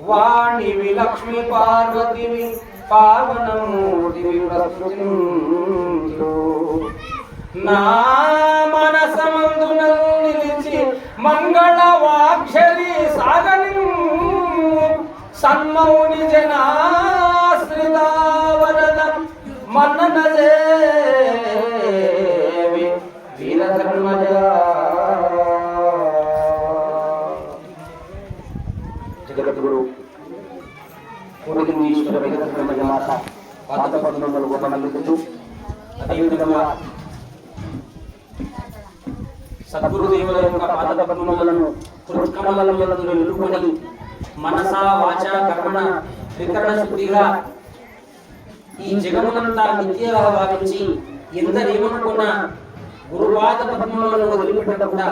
వాణివి లక్ష్మి పార్వతివి పావనమూర్తివి ప్రస్తుతించు నా మనసమందున నిలిచి మంగళవాక్షరి సాగని సన్మౌని జనాశ్రితావరద మన్నన దేవి వీరధర్మజ జగద్గురు పూర్వీశ్వర వీరధర్మజ మాత పాత పద్మములు గొప్పనందుకు అదేవిధంగా సద్గురుదేవుల యొక్క పాద పద్మములను కృష్ణకమలములను నిలుపుకొని మనస వాచ కర్మణ వికరణ శుద్ధిగా ఈ జగమునంతా నిత్యగా భావించి ఎందరేమనుకున్న గురుపాద పద్మములను వదిలిపెట్టకుండా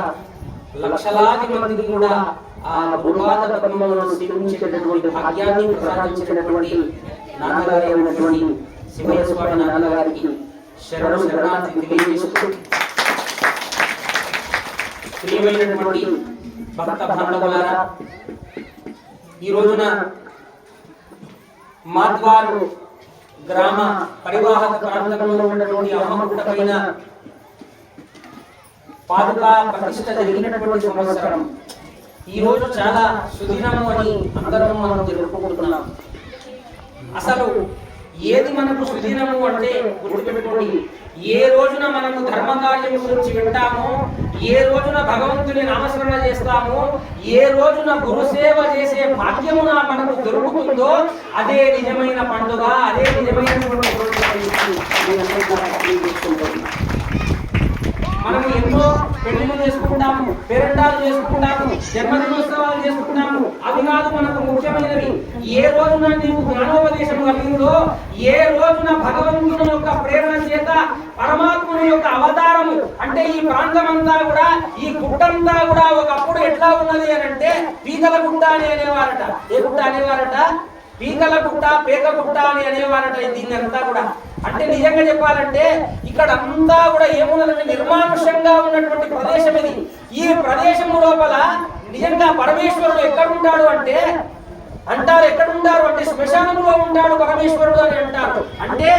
లక్షలాది మందికి కూడా ఆ గురుపాద పద్మములను సేవించేటటువంటి భాగ్యాన్ని ప్రసాదించినటువంటి నాన్నగారైనటువంటి శివయ్య స్వామి నాన్నగారికి శరణు శరణార్థి తెలియజేస్తూ ప్రియమైనటువంటి భక్త బాంధవులారా, ఈ రోజున మాద్వారు గ్రామ పరివాహక ప్రాంతంలో ఉన్నటువంటి అమ్మగుట్ట పైన పాదుకా ప్రతిష్ఠ జరిగినటువంటి సంవత్సరం ఈ రోజు చాలా సుదినము అని అందరం మనం జరుపుకుంటున్నాం. అసలు ఏది మనకు సుదినము అంటే గుర్తుపెట్టుకోండి, ఏ రోజున మనము ధర్మకార్యం గురించి వింటామో, ఏ రోజున భగవంతుని నామస్మరణ చేస్తామో, ఏ రోజున గురుసేవ చేసే భాగ్యమున మనకు దొరుకుతుందో అదే నిజమైన పండుగ, అదే నిజమైన మనము ఎన్నో పెళ్లిళ్ళు చేసుకుంటాము, పేరెంటాలు చేసుకుంటాము, జన్మదినోత్సవాలు చేసుకుంటాము. అవి కాదు మనకు ముఖ్యమైనవి. ఏ రోజున నీవు జ్ఞానోపదేశం కలిగిందో, ఏ రోజున భగవంతుని యొక్క ప్రేరణ చేత పరమాత్ముని యొక్క అవతారము అంటే ఈ ప్రాంతమంతా కూడా, ఈ గుట్టంతా కూడా ఒకప్పుడు ఎట్లా ఉన్నది అని అంటే పీకల గుట్ట అని అనేవారట. ఏ గుట్ట అనేవారట? పీకల గుట్ట, పేక గుట్ట అని అనేవారట. దీన్ని అంతా కూడా అంటే నిజంగా చెప్పాలంటే ఇక్కడ అంతా కూడా ఏమున్నదంటే నిర్మానుష్యంగా ఉన్నటువంటి ప్రదేశం ఇది. ఈ ప్రదేశం లోపల నిజంగా పరమేశ్వరుడు ఎక్కడుంటాడు అంటే అంటారు, ఎక్కడుంటారు అంటే శ్మశానంలో ఉంటాడు పరమేశ్వరుడు అని అంటారు. అంటే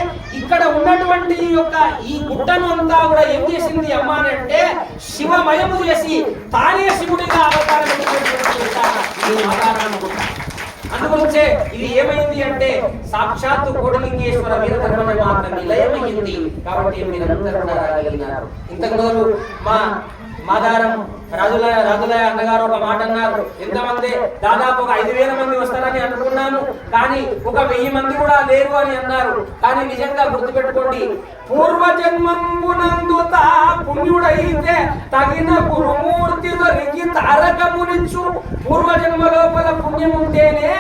ఇక్కడ ఉన్నటువంటి ఈ గుట్టను అంతా కూడా ఏం చేసింది అమ్మ అని అంటే శివమయము చేసి తానే శివుడిగా అవతారం అందుకొచ్చే ఇది ఏమైంది అంటే సాక్షాత్తు కోటలింగేశ్వర వీరధర్మజ మాత నిలయమైంది. కాబట్టి మీరందరూ రాగలిగినారు. ఇంతకు ముందు మాదారం రాజులయ అన్నగారు ఒక మాట అన్నారు. ఎంతమంది? దాదాపు ఒక 5,000 మంది వస్తారని అనుకున్నాను, కానీ ఒక 1000 మంది కూడా లేరు అని అన్నారు. కానీ నిజంగా గుర్తుపెట్టుకోండి, పూర్వజన్మంబునందు తా పుణ్యుడైతే తగిన గురుమూర్తి దొరికి తారకమునిచ్చు. పూర్వజన్మ లోపల పుణ్యం ఉంటేనే,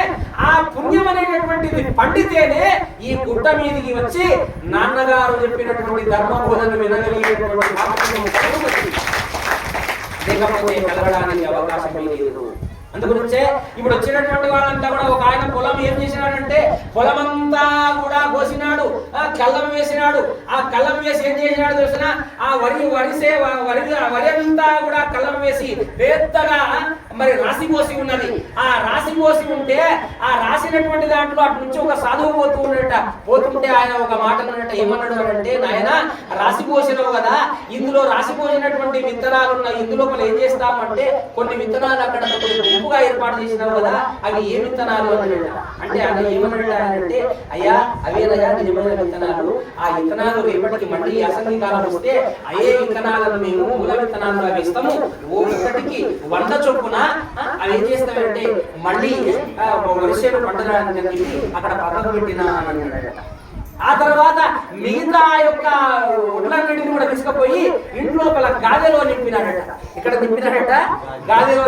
ఆ పుణ్యం అనేటటువంటిది పండితేనే ఈ గుట్ట మీదికి వచ్చి నాన్నగారు చెప్పినటువంటి ధర్మబోధన వినగలిగేటటువంటి లేకపోతే కలగడానికి అవకాశం లేదు. అందుగురించే ఇప్పుడు వచ్చినటువంటి వాళ్ళంతా కూడా ఒక ఆయన పొలం ఏం చేసినాడంటే పొలమంతా కూడా కోసినాడు, కళ్ళం వేసినాడు. ఆ కళ్ళం వేసి ఏం చేసినాడు తెలిసిన? ఆ వరి అంతా కూడా కళ్ళం వేసి పెద్దగా మరి రాసి పోసి ఉన్నది. ఆ రాసి పోసి ఉంటే ఆ రాసినటువంటి దాంట్లో అటు నుంచి ఒక సాధువు పోతుంటే ఆయన ఒక మాట అన్నట్టు ఏమన్నాడు అంటే, నాయన రాసి పోసినావు కదా, ఇందులో రాసి పోసినటువంటి విత్తనాలు ఉన్నాయి, ఇందులో ఏం చేస్తామంటే కొన్ని విత్తనాలు అక్కడ గుంపుగా ఏర్పాటు చేసినావు కదా, అవి ఏ విత్తనాలు అన్నాడు. అంటే ఆయన ఏమన్నాడంటే, అయ్యా అవేనయ్యా నిజమైన విత్తనాలు. ఆ విత్తనాలు రేపటికి మళ్ళీ అసంగి కాలం వస్తే అయ్యే విత్తనాలను మేము మూల విత్తనాలుగా వేస్తాము. ఒక్కటికి 100 చొప్పున అవి ఏం చేస్తామంటే మళ్ళీ వరిసేను పంటడానికి అక్కడ పక్కకు పెట్టినా అని అన్నాడట. ఆ తర్వాత మిగతా యొక్క ఒడ్లన్నింటిని కూడా తీసుకుపోయి ఇంట్లోపల గాదెలో నింపినాడట. ఇక్కడ నింపినాడట, గాదెలో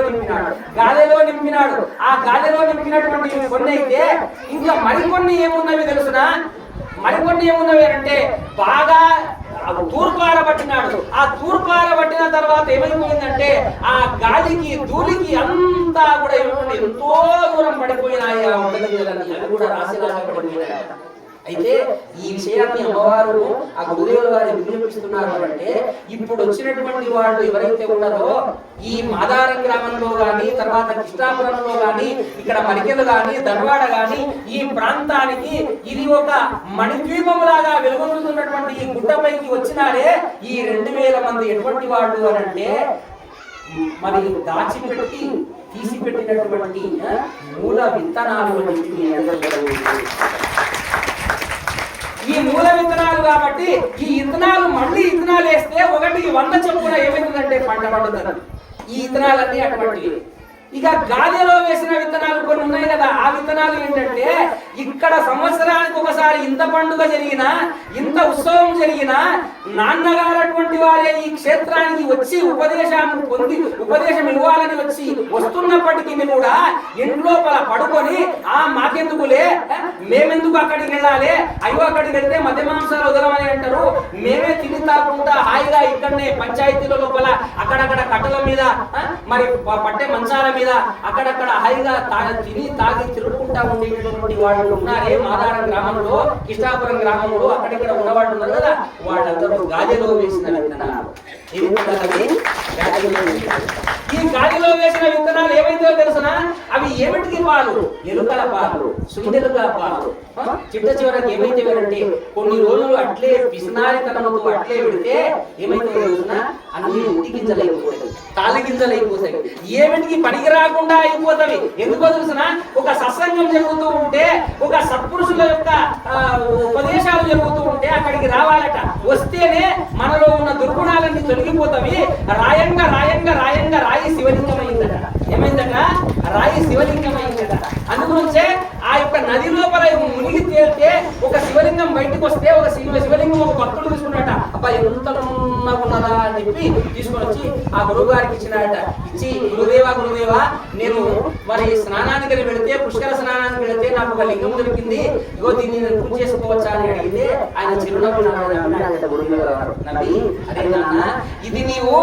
నింపినాడు. ఆ గాదెలో నింపినటువంటి కొన్ని అయితే ఇంకా మరికొన్ని ఏమున్నవి తెలుసునా? మరికొన్ని ఏమున్నవి అంటే బాగా తూర్పారబట్టినాడు. ఆ తూర్పారబట్టిన వెళ్ళిపోయిన తర్వాత ఏమైపోయిందంటే ఆ గాలికి ధూళికి అంతా కూడా ఎంతో దూరం పడిపోయినాయి ఆ వంద గింజలన్నీ. అవి కూడా రాశిలాగా పడిపోయినాయి. అయితే ఈ విషయాన్ని అమ్మవారు ఆ గురుదేవుల వారు వినిపిస్తున్నారు అంటే ఇప్పుడు వచ్చినటువంటి వాళ్ళు ఎవరైతే ఉన్నారో ఈ మాదారం గ్రామంలో గాని, తర్వాత కృష్ణాపురంలో గాని, ఇక్కడ మరికెలు గాని, ధర్వాడ గాని ఈ ప్రాంతానికి ఇది ఒక మణిద్వీపం లాగా వెలుగొందుతున్నటువంటి ఈ గుట్టపైకి వచ్చినారే ఈ 2000 మంది ఎటువంటి వాళ్ళు అని అంటే మరి దాచిపెట్టి తీసి పెట్టినటువంటి మూల విత్తనాలు ఈ మూల విత్తనాలు. కాబట్టి ఈ విత్తనాలు మళ్ళీ విత్తనాలు వేస్తే 100 చొప్పున ఏమైతుందంటే పంట పండుతుంది. ఈ విత్తనాలన్నీ అటువంటివి. ఇక గాదెలో వేసిన విత్తనాలు కొన్ని ఉన్నాయి కదా, ఆ విత్తనాలు ఏంటంటే ఇక్కడ సంవత్సరానికి ఒకసారి ఇంత పండుగ జరిగినా, ఇంత ఉత్సవం జరిగినా నాన్నగారు అటువంటి వారే ఈ క్షేత్రానికి వచ్చి ఉపదేశం ఇవ్వాలని వచ్చి వస్తున్నప్పటికీ కూడా ఇంట్లో పడుకొని మాకెందుకులే, మేమెందుకు అక్కడికి వెళ్ళాలి, అయ్యో అక్కడికి వెళ్తే మధ్య మాంసాలు వదలమని అంటారు, మేమే తిని తాకుండా హాయిగా ఇక్కడనే పంచాయతీల లోపల అక్కడక్కడ కట్టల మీద మరి పట్టే మంచాల మీద అక్కడక్కడ హాయిగా తిని తాగి తిరుగుకుంటా ఉండేటటువంటి వాళ్ళు ఉన్నారే మాదారం గ్రామంలో, కృష్ణాపురం గ్రామంలో అక్కడిక్కడ ఉన్నవాళ్ళు ఉన్నారు కదా, వాళ్ళందరూ గాలిలో వేసిన విత్తనాలు. ఈ గాలిలో వేసిన విత్తనాలు ఏమైందో తెలుసునా? అవి ఏమిటికి పాలు? ఎలుకల పాలు, సుందెలుకల పాలు. చిట్ట చివరికి ఏమైతే కొన్ని రోజులు అట్లే పిసినారితనంతో అట్లే పెడితే ఏమైతే తెలుసునా? అన్ని ఇంటి గింజలు అయిపోతాయి, తాళి గింజలు అయిపోతాయి, ఏమిటికి పనికి రాకుండా అయిపోతాయి. ఎందుకో తెలుసునా? ఒక సత్సంగం జరుగుతూ ఉంటే, ఒక సత్పురుషుల యొక్క ఉపదేశాలు జరుగుతూ ఉంటే అక్కడికి రావాలట. వస్తేనే మనలో ఉన్న దుర్గుణాలన్నీ తొలగిపోతాయి. రాయంగా రాయంగా రాయంగా రాయి శివలింగం అయిందట. ఏమైందట? రాయి శివలింగం అయిందట. అందుగురించే ఆ యొక్క నది లోపల మునిగి తేలితే ఒక శివలింగం బయటకు వస్తే ఒక శివలింగం ఒక భక్తుడు తీసుకున్నట. అబ్బా ఎంత ఉన్నదా అని చెప్పి తీసుకొని వచ్చి ఆ గురువు గారికి ఇచ్చినట. ఇచ్చి గురుదేవా నేను మరి స్నానానికి వెళితే, పుష్కర స్నానానికి వెళితే నాకు ఒక లింగం దొరికింది, ఇగో దీన్ని నేను పూజ చేసుకోవచ్చా అని అడిగితే ఆయన చిరునవ్వు అదే నాన్న, ఇది నీవు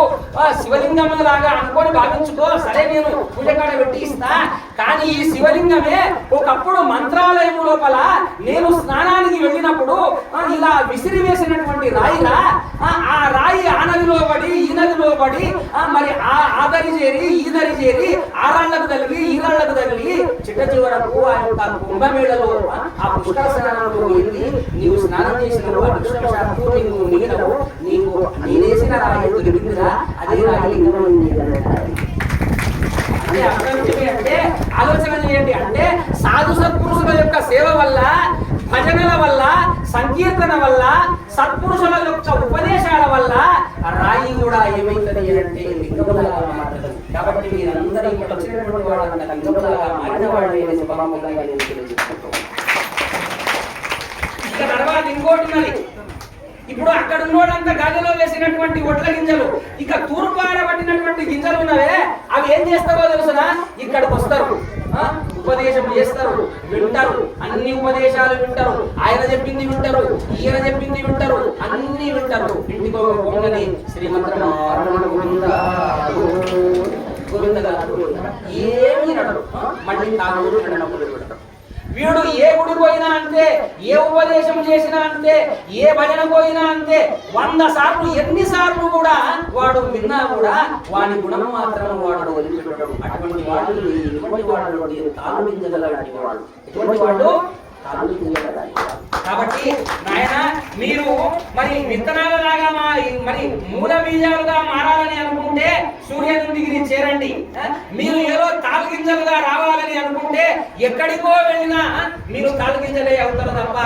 శివలింగం లాగా అనుకొని భావించుకో, సరే నేను పూజ కాడ పెట్టి ఇస్తా, కానీ ఈ శివలింగమే ఒకప్పుడు మంత్రాలయం లోపల నేను స్నానానికి వెళ్ళినప్పుడు ఇలా విసిరి వేసినటువంటి రాయిలా, ఆ రాయి ఆ నదిలో పడి ఈ నదిలో పడి మరి ఆ దరి చేరి ఈ దరి చేరి ఆ రాళ్లకు తగిలి ఈ రాళ్లకు తగిలి చిట్ట చివరకు ఆ యొక్క కుంభమేళలో ఆ పుష్కర స్నానంలో వెళ్ళి నీవు స్నానం చేసినప్పుడు అదృష్టవశాత్తు నీవు మిగిలినవు, నీకు నేనేసిన రాయి దొరికిందిరా, అదే రాయి అంటే ఆలోచన చేయండి. అంటే సాధు సత్పురుషుల యొక్క సేవ వల్ల, భజనల వల్ల, సంకీర్తన వల్ల, సత్పురుషుల యొక్క ఉపదేశాల వల్ల రాయి కూడా ఏమైతుంది అంటే లింగములాగా మారుతుంది. కాబట్టి మీరందరూ ఇక్కడ వచ్చినటువంటి వాళ్ళ లింగములాగా మారిన వాళ్ళు ఇక తర్వాత ఇంకోటి మరి, ఇప్పుడు అక్కడ ఉన్నోడంతా గదిలో వేసినటువంటి ఒడ్ల గింజలు, ఇక తూర్పార పట్టినటువంటి గింజలు ఉన్నవే, అవి ఏం చేస్తారో తెలుసునా? ఇక్కడికి వస్తారు, ఉపదేశం చేస్తారు, వింటారు, అన్ని ఉపదేశాలు వింటారు, ఆయన చెప్పింది వింటారు, ఈయన చెప్పింది వింటారు, అన్ని వింటారు. ఇంటికి పొంగని శ్రీమంత్రం ఏమీ నడరు, మళ్ళీ తాగుడు పెడతారు. వీడు ఏ గుడి పోయినా అంతే, ఏ ఉపదేశం చేసినా అంతే, ఏ భజన పోయినా అంతే, 100 సార్లు ఎన్నిసార్లు కూడా వాడు విన్నా కూడా వాని గుణం మాత్రం వాడు వదిలిపెట్టడు. అటువంటి వాడు ఎటువంటి వాడు తాళుంచగలటి వాడు, ఎటువంటి వాడు తాళుంచగలటి. కాబట్టి నాయన మీరు మరి విత్తనాలలాగా మరి మూల బీజాలుగా మారాలని అనుకుంటే సూర్యనందిగిరి చేరండి. మీరు ఏదో తాళగింజలుగా రావాలని అనుకుంటే ఎక్కడికో వెళ్ళినా మీరు తాళగింజలే అవుతారు తప్ప,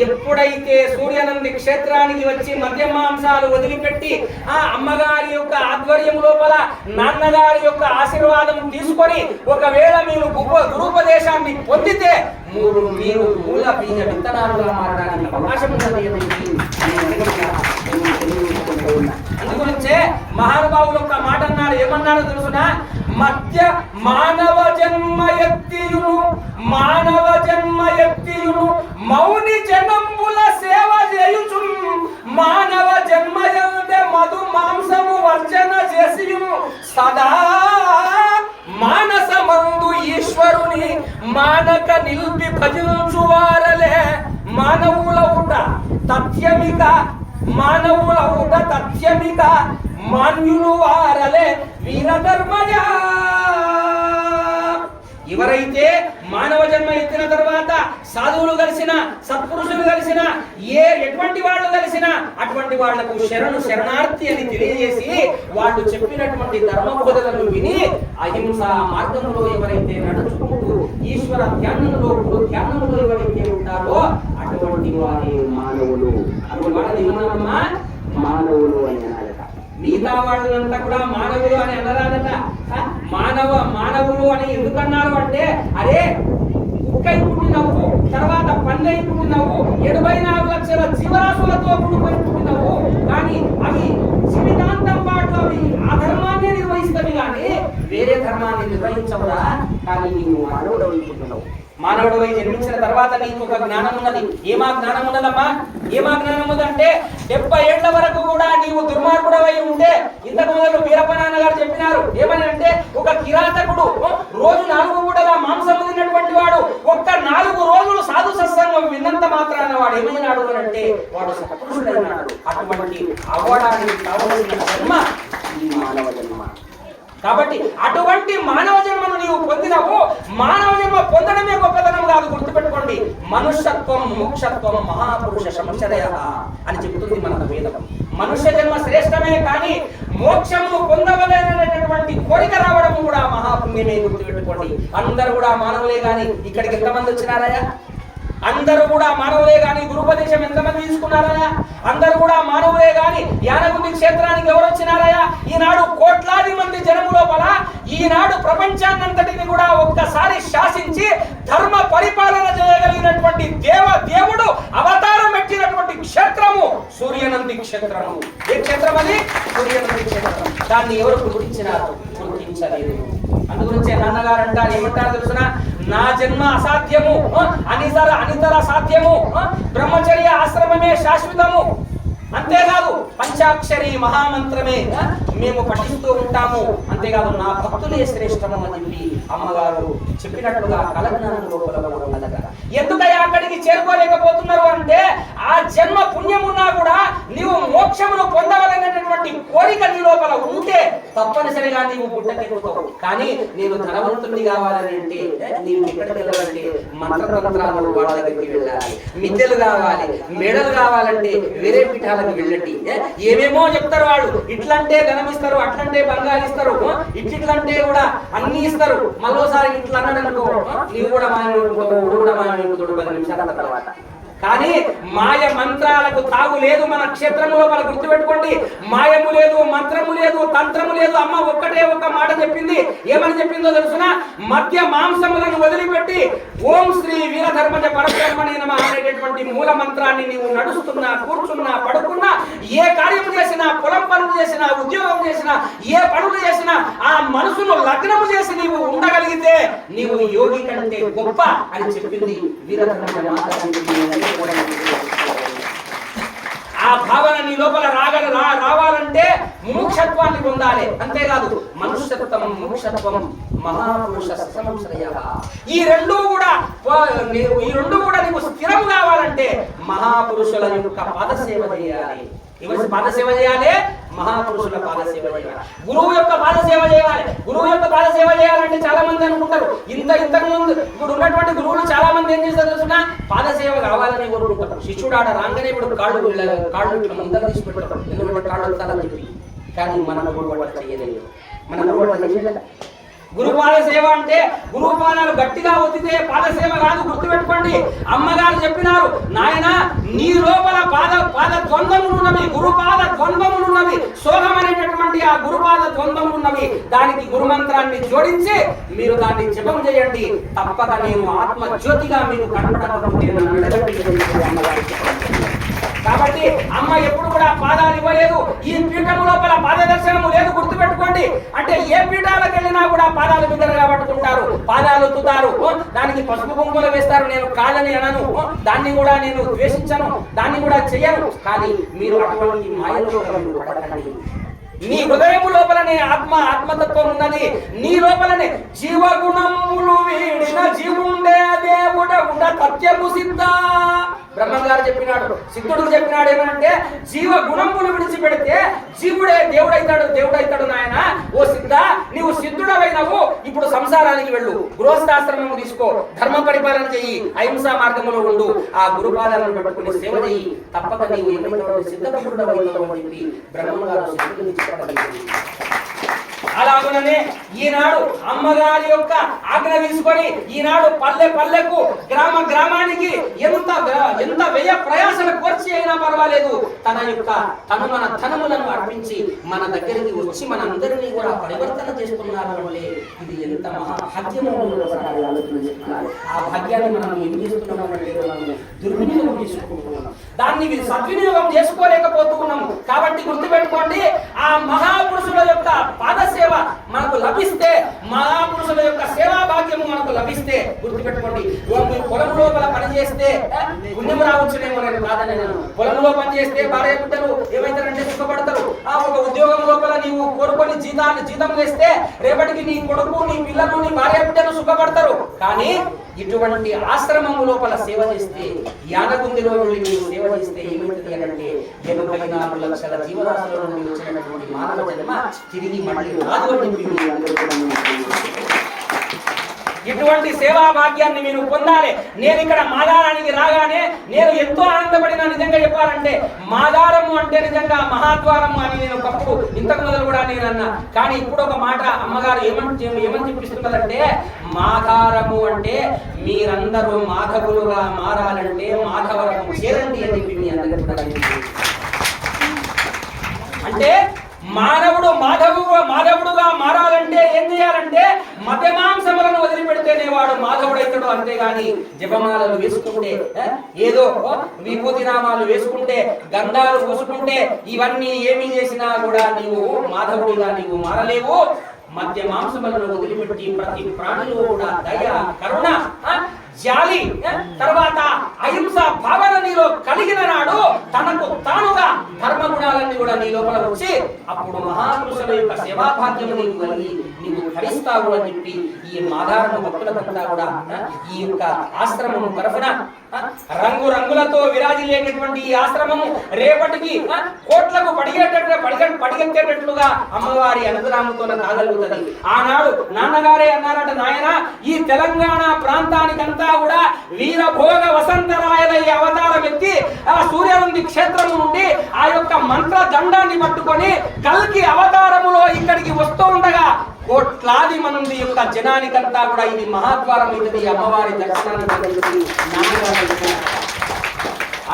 ఎప్పుడైతే సూర్యనంది క్షేత్రానికి వచ్చి మద్య మాంసాలు వదిలిపెట్టి ఆ అమ్మగారి యొక్క ఆధ్వర్యం లోపల నాన్నగారి యొక్క ఆశీర్వాదం తీసుకొని ఒకవేళ మీరు గురుపదేశాన్ని పొందితే మీరు మూల బీజ విత్తనాలుగా మారడానికి అవకాశం ఉన్నది. అందుగురించే మహానుభావులు ఒక మాట అన్నారు, ఏమన్నారో తెలుసునా? మధ్య మానవ జన్మ ఎత్తియును మౌని జనంబుల సేవ చేయుచు, మానవ జన్మ మధు మాంసము వర్జన సదా మానసమందు ఈశ్వరుని మానక నిల్పి భజించువారలే మానవులవుట తథ్యమిక మానవులవుట తథ్యమిక మాన్యులు వారలే వీరధర్మజ. ఎవరైతే మానవ జన్మ ఎత్తిన తర్వాత సాధువులు కలిసిన సత్పురుషులు కలిసిన ఎటువంటి వాళ్ళు కలిసినా అటువంటి వాళ్లకు శరణార్థి అని తెలియజేసి వాళ్ళు చెప్పినటువంటి ధర్మ బోధనలు విని అహింస మార్గంలో ఎవరైతే నడుచుకుంటూ ఈశ్వర ధ్యానంలో ఎవరైతే ఉంటారో అటువంటి వారే మానవులు. అటువంటి వాళ్ళని ఏమన్నామమ్మా? మానవులు అని అనాలట. మిగతా వాళ్ళంతా కూడా మానవులు అని అనరాదట. మానవులు అని ఎందుకన్నారు అంటే, అరే కుక్కై పుట్టినవు, తర్వాత పందై పుట్టినవు, 84 లక్షల జీవరాశులతో పుట్టినవు, కానీ అవి జీవితాంతం పాటు అవి ఆ ధర్మాన్ని నిర్వహిస్తవి కానీ వేరే ధర్మాన్ని నిర్వహించవురా. కానీ నీవు మానవుడు అనుకుంటున్నావు. మానవుడివై జన్మించిన తర్వాత నీకు ఒక జ్ఞానం ఉన్నది. ఏమా జ్ఞానం ఉన్నదమ్మా? ఏమా జ్ఞానం ఉందంటే 70 ఏళ్ల వరకు కూడా నీవు దుర్మార్గుడవై ఉంటే, ఇంతకు మొదలు వీరప్ప నాన్న గారు చెప్పినారు ఏమని అంటే, ఒక కిరాతకుడు రోజు 4 పూటలా మాంసం తిన్నటువంటి వాడు ఒక్క 4 రోజులు సాధు సత్సంగం విన్నంత మాత్రాన వాడు ఏమైనాడు అని అంటే వాడు సత్పురుషుడైనాడు. అటువంటి అవ్వడానికి కావలసిన జన్మ ఈ మానవ జన్మ. కాబట్టి అటువంటి మానవ జన్మను నీవు పొందినవు. మానవ జన్మ పొందడమే గొప్పతనం కాదు, గుర్తుపెట్టుకోండి. మనుష్యత్వం మోక్షత్వం మహాపురుష సంశయ అని చెబుతుంది మన వేదం. మనుష్య జన్మ శ్రేష్టమే కానీ మోక్షము పొందవలేనటువంటి కోరిక రావడం కూడా మహాపుణ్యమే, గుర్తుపెట్టుకోండి. అందరూ కూడా మానవులే గాని ఇక్కడికి ఎంతమంది వచ్చినారయ్యా? అందరూ కూడా మానవులే గాని గురుపదేశం ఎంతమంది తీసుకున్నారయా? అందరూ కూడా మానవులే గాని యానగుండి క్షేత్రానికి ఎవరు వచ్చినారయా? ఈనాడు కోట్లాది మంది జనము లోపల ఈనాడు ప్రపంచాన్నంతటిని కూడా ఒక్కసారి శాసించి ధర్మ పరిపాలన చేయగలిగినటువంటి దేవుడు అవతారం పెట్టినటువంటి క్షేత్రము సూర్యనంది క్షేత్రము. ఏ క్షేత్రం అది? సూర్యనంది క్షేత్రం. దాన్ని ఎవరు గుర్తించినారు? గుర్తించలేదు. అందుగురించే నాన్నగారు అంటారు, ఏమంటారు తెలుసునా? నా జన్మ అసాధ్యము, అనితర సాధ్యము, బ్రహ్మచర్య ఆశ్రమమే శాశ్వతము. అంతేకాదు పంచాక్షరి మహామంత్రమే మేము పఠిస్తూ ఉంటాము. అంతేకాదు నా భక్తులే శ్రేష్టము అని చెప్పి అమ్మగారు చెప్పినట్టుగా కలజ్ఞానంలో ఎందుకయ్యా అక్కడికి చేరుకోలేకపోతున్నారు అంటే, ఆ జన్మ పుణ్యమున్నా కూడా నీవు మోక్షమును పొందవలనేటటువంటి కోరిక నీ లోపల ఉంటే తప్పనిసరిగా నీవు పుట్టకెక్కుతావు. కానీ నేను ధనవంతుడిని కావాలని అంటే నీవు ఎక్కడికి వెళ్ళాలంటే మంత్రతంత్రాలు వాళ్ళ దగ్గరికి వెళ్ళాలి. మిద్దెలు కావాలి, మెడలు కావాలంటే వేరే పీఠాలకు వెళ్ళండి. ఏమేమో చెప్తారు వాళ్ళు. ఇట్లంటే ధనం ఇస్తారు, అట్లంటే బంగారు ఇస్తారు, ఇట్లంటే కూడా అన్ని ఇస్తారు. మరోసారి ఇట్లా అన్నాడనుకో నీవు కూడా మాయమైపోతాడు 10 నిమిషాల తర్వాత. కానీ మాయ మంత్రాలకు తాగు లేదు మన క్షేత్రంలో. మన గుర్తుపెట్టుకోండి, మాయము లేదు, మంత్రము లేదు, తంత్రము లేదు. అమ్మ ఒక్కటే ఒక్క మాట చెప్పింది. ఏమని చెప్పిందో తెలుసునా? మధ్య మాంసములను వదిలిపెట్టి ఓం శ్రీ వీరధర్మజ పరబ్రహ్మణే నమః అనేటటువంటి మూల మంత్రాన్ని నీవు నడుస్తున్నా, కూర్చున్నా, పడుకున్నా, ఏ కార్యము చేసినా, పొలం పనులు చేసినా, ఉద్యోగం చేసినా, ఏ పనులు చేసినా ఆ మనసును లగ్నము చేసి నీవు ఉండగలిగితే నీవు యోగి కంటే గొప్ప అని చెప్పింది వీరధర్మజ మాత. ఆ భావన నీ లోపల రావాలంటే ముముక్షత్వాన్ని పొందాలి. అంతేకాదు మనుష్యత్వం మోక్షత్వం మహాపురుష సంశ్రయ. ఈ రెండు కూడా నీకు స్థిరం కావాలంటే మహాపురుషుల యొక్క పాదసేవ చేయాలి. ఎవరి పాదసేవ చేయాలి? మహాపురుషుల పాదసేవ చేయాలి. గురువు యొక్క పాదసేవ చేయాలి. గురువు యొక్క పాదసేవ చేయాలంటే చాలా మంది అనుకుంటారు, ఇంతకు ముందు ఇప్పుడు ఉన్నటువంటి గురువులు చాలా మంది ఏం చేస్తారు తెలుసునా? పాదసేవ కావాలని కోరుకుంటారు. శిష్యుడు ఆడ రాగానే ఇప్పుడు కాళ్ళు ముందర తీసి పెడతారు, ఎందుకంటే కాళ్ళు వస్తారని చెప్పి. కానీ మన గురువు చేయలేదు. మన గురువు గురుపాద సేవ అంటే గురుపాదాలు గట్టిగా ఒత్తితే పాదసేవ కాదు, గుర్తుపెట్టుకోండి. అమ్మగారు చెప్పినారు, నాయన నీ లోపల పాద ద్వంద్వములున్నవి, గురుపాద ద్వంద్వములున్నవి, సోహం అనేటటువంటి ఆ గురుపాద ద్వంద్వములున్నవి. దానికి గురుమంత్రాన్ని జోడించి మీరు దాన్ని జపం చేయండి. తప్పక నేను ఆత్మ జ్యోతిగా మీకు కనపడకపోతే కాబట్టి అమ్మ ఎప్పుడు కూడా పాదాలు ఇవ్వలేదు. ఈ పీఠము లోపల పాదదర్శనము లేదు, గుర్తుపెట్టుకోండి. అంటే ఏ పీఠాలకు వెళ్ళినా కూడా పాదాలు బిగ్గరగా పట్టుకుంటారు, పాదాలు ఒత్తుతారు, దానికి పసుపు కుంకుమలు వేస్తారు. నేను కాదని అనను, దాన్ని కూడా నేను ద్వేషించను, దాన్ని కూడా చెయ్యను. కానీ మీరు అటువంటి మాయలో పడకండి. నీ హృదయము లోపలనే ఆత్మతత్వం ఉన్నది. నీ లోపలనే జీవగుణములు వీడిన జీవుండే దేవుడవుడ సత్యము సిద్ధ. బ్రహ్మ గారు చెప్పినాడు, సిద్ధుడు చెప్పినాడు ఏమంటే జీవ గుణములు విడిచిపెడితే జీవుడే దేవుడైతాడు నాయన. ఓ సిద్ధ, నీవు సిద్ధుడవైనవు, ఇప్పుడు సంసారానికి వెళ్ళు, గృహస్థాశ్రమం తీసుకో, ధర్మ పరిపాలన చెయ్యి, అహింసా మార్గంలో ఉండు, ఆ గురుపాదాలను పెట్టుకుని సేవ చెయ్యి, తప్పక నీవు ఏమైనటువంటి సిద్ధపురుడవైనవు అని చెప్పి బ్రహ్మ గారు సిద్ధుడిని చెప్పగలిగింది. అలాగుననే ఈనాడు అమ్మగారి యొక్క ఆజ్ఞ తీసుకొని ఈనాడు పల్లెకు గ్రామానికి ఎంత వ్యయ ప్రయాసల కోర్చి అయినా పర్వాలేదు మన ధనములను అర్పించి మన దగ్గరికి వచ్చి మనందరినీ కూడా పరివర్తన చేస్తున్నారు అంటే ఇది ఎంత మహాభాగ్యము. ఆ భాగ్యాన్ని మనం ఏం చేస్తున్నామంటే దుర్వినియోగం చేసుకుంటున్నాం, దాన్ని సద్వినియోగం చేసుకోలేకపోతున్నాము. కాబట్టి గుర్తుపెట్టుకోండి, ఆ మహాపురుషుల యొక్క పాదసేవ మనకు లభిస్తే, మహాపురుషుల యొక్క సేవా భాగ్యము మనకు లభిస్తే, గుర్తుపెట్టుకోండి, పొలం లోపల పనిచేస్తే పుణ్యం రావచ్చునేమో నేను కాదని, నేను పొలంలో పనిచేస్తే భార్య బిడ్డలు ఏమైతారంటే సుఖపడతారు. ఒక ఉద్యోగం లోపల నీవు కోరుకొని జీతం వేస్తే రేపటికి నీ కొడుకు, నీ పిల్లలు, నీ భార్య బిడ్డలు సుఖపడతారు. కానీ ఇటువంటి ఆశ్రమము లోపల సేవ చేస్తే, యానగుందిలో సేవ చేస్తే ఏమవుతుంది అంటే 84 లక్షల జీవరాశుల నుండి వచ్చినటువంటి మానవ జన్మ తిరిగి మళ్ళీ రాదు అని ఇటువంటి సేవా భాగ్యాన్ని మీరు పొందాలి. నేను ఇక్కడ మాదారానికి రాగానే నేను ఎంతో ఆనందపడినా, నిజంగా చెప్పాలంటే మాదారము అంటే నిజంగా మహాద్వారము అని నేను ఒకప్పుడు ఇంతకు మొదలు కూడా నేను అన్నా. కానీ ఇప్పుడు ఒక మాట అమ్మగారు ఏమని చూపిస్తున్నదంటే, మాదారము అంటే మీరందరూ మాధవులుగా మారాలంటే మాధవరము చేరండి అని చెప్పి మీ అందరికీ అంటే మానవుడు మాధవుడుగా మారాలంటే ఏం చేయాలంటే మతమాంసములను వదిలిపెడితేనే వాడు మాధవుడైతాడు. అంతేగాని జపమాలలు వేసుకుంటే, ఏదో విభూతి నామాలు వేసుకుంటే, గంధాలు పూసుకుంటే, ఇవన్నీ ఏమి చేసినా కూడా నీవు మాధవుడిగా నీవు మారలేవు. మధ్య మాంసములను వదిలిపెట్టి ప్రతి ప్రాణిలో కూడా దయ, కరుణ, జాలి, తర్వాత అహింస భావన నీలో కలిగిన నాడు తనకు తానుగా ధర్మ గుణాలన్నీ కూడా నీ లోపల వచ్చి అప్పుడు మహాపురుషుల యొక్క సేవా భాగ్యము నీకు కలిగి నీవు ధరిస్తావు అని చెప్పి ఈ మాదారణ భక్తులంతా కూడా ఈ యొక్క ఆశ్రమము తరఫున రంగులతో విరాజిల్లేటటువంటి ఈ ఆశ్రమము రేపటికి కోట్లకు పడిగెత్తేటట్లుగా అమ్మవారి అనుగ్రహంతో కాగలుగుతుంది. ఆనాడు నాన్నగారే అన్నారట, నాయన ఈ తెలంగాణ ప్రాంతానికంతా కూడా వీరభోగ వసంతరాయలయ్య అవతారం ఎత్తి ఆ సూర్యనంది క్షేత్రం నుండి ఆ యొక్క మంత్ర దండాన్ని పట్టుకొని కల్కి అవతారములో ఇక్కడికి వస్తూ ఉండగా కోట్లాది మంది యొక్క జనానికంతా కూడా ఇది మహాద్వారం ఇది అమ్మవారి దర్శనానికి.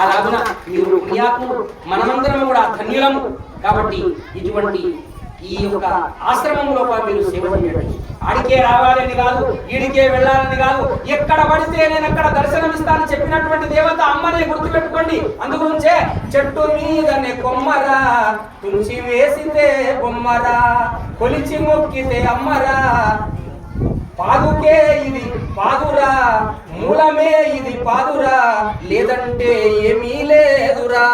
అలాగున మీరు పుణ్యాత్ములు, మనమందరం కూడా ధన్యులము. కాబట్టి ఇటువంటి ఈ యొక్క ఆశ్రమంలో మీరు సేవ చేయండి. ఆడికే రావాలని కాదు, ఈడికే వెళ్ళాలని కాదు, ఎక్కడ పడితే నేను అక్కడ దర్శనమిస్తానని చెప్పినటువంటి దేవత అమ్మనే గుర్తుపెట్టుకోండి. అందుగురించే చెట్టు మీదనే కొమ్మరా, తుంచి వేసితే బొమ్మరా, కొలిచి మొక్కితే అమ్మరా, పాదుకే ఇది పాదురా, మూలమే ఇది పాదురా, లేదంటే ఏమీ లేదురా.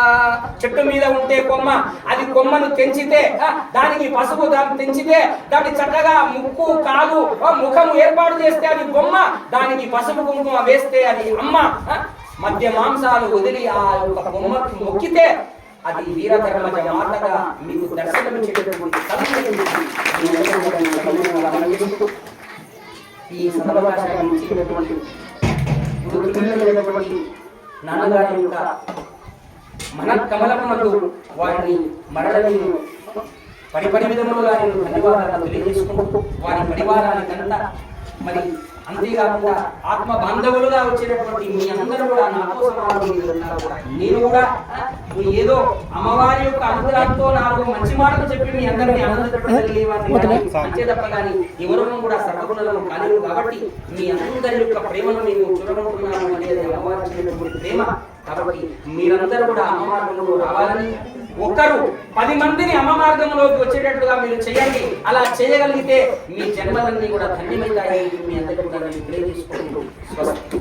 చెట్టు మీద ఉంటే కొమ్మ, అది కొమ్మను తెంచితే దానికి పసుపు దాన్ని తెంచితే దాన్ని చక్కగా ముక్కు కాలు ముఖము ఏర్పాటు చేస్తే అది బొమ్మ, దానికి పసుపు కుంకుమ వేస్తే అది అమ్మ. మధ్య మాంసాలు వదిలి ఆ యొక్క బొమ్మకు మొక్కితే అది వీరధర్మజ మాతగా మీకు దర్శనమిచ్చేటటువంటి ఈ సదవకాశాన్ని ఇచ్చినటువంటి నాన్నగారి యొక్క మన కమలమునందు వారిని మరలని పరిపరి విధములుగా నేను ధన్యవాదాలు తెలియజేసుకుంటూ వారి పరివారానికంతా మరి అంతేకాకుండా ఆత్మ బాంధవులుగా వచ్చినటువంటి మీ అందరూ కూడా నాతో సమానంగా నేను కూడా ఏదో అమ్మవారి యొక్క అనుగ్రహంతో నాకు మంచి మాటలు చెప్పి మీ అందరినీ ఆనందపడే తప్ప కానీ ఎవరూ కూడా సర్వగుణలను కాలేవు. కాబట్టి మీ అందరి యొక్క ప్రేమను మేము చూడబోతున్నాము అనేది అమ్మవారి ప్రేమ. కాబట్టి మీరందరూ కూడా అమ్మ మార్గంలో రావాలని, ఒక్కరు 10 మందిని అమ్మ మార్గంలోకి వచ్చేటట్లుగా మీరు చేయండి. అలా చేయగలిగితే మీ జన్మలన్నీ కూడా ధన్యమైతాయి. మీ అందరికీ కూడా నేను తెలియజేసుకుంటూ స్వస్తి.